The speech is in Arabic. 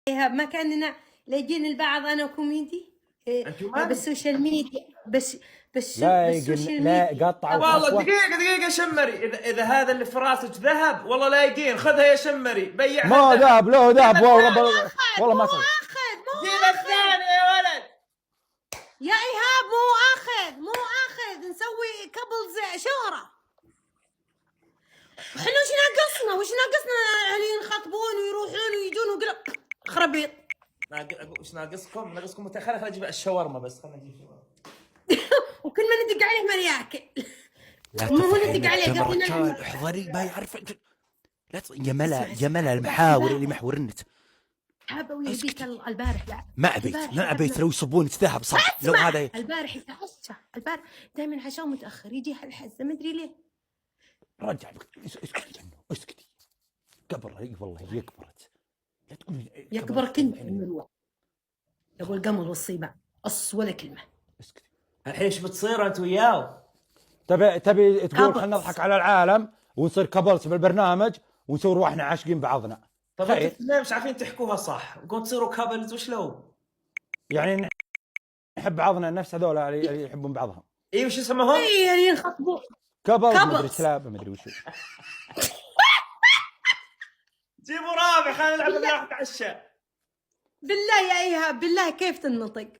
إيهاب ما كاننا لاقين البعض انا وكوميدي بالسوشيال ميديا بس لا بالسوشيال لا ميديا قطع والله دقيقة شمري، إذا هذا اللي في راسك ذهب والله لايقين، خذها يا شمري بيعها. ما ذهب له ذهب والله ما مو صار. جيب الثاني يا ولد يا إيهاب، مو اخذ نسوي كابلز شهرة. وحنا وش ناقصنا يعني ينخطبون ويروحون ويجون وقلب خرابيط. وش ناقصكم خلينا نجيب الشاورما بس، خلينا نجيب شاورما. وكل ما ندق عليه ما ياكل. لا مو ندق عليه تفرج احضري ما يعرف. لا يا ملا المحاور اللي محور النت. حابة ويبيك البارح لا ما ابيت لو يصبونك ذهب صح. لو هذا البارح يتعشى، البارح دائما عشاء متاخر يجي هالحزه ما ادري ليه. رجع اسكتي عنه اسكتي. قبر والله يكبرت. لا تقولي يكبرك انت المروه يا ابو القمر والصيبه ولا كلمه. اسكتي. الحين ايش بتصير انت وياه؟ تبي تقول خلينا نضحك على العالم ونصير كبلت بالبرنامج ونصير واحنا عاشقين بعضنا. طب انتوا مش عارفين تحكوها صح وقوم تصيروا كابلز وشلون؟ يعني نحب بعضنا نفس هذول اللي يحبون بعضهم. اي وش اسمهم؟ اي يعني ينخطبون كابلز مدري سلاب مدري وشو. جيبوا رابع خلينا نلعب نتعشى. بالله يا ايهاب بالله كيف تنطق؟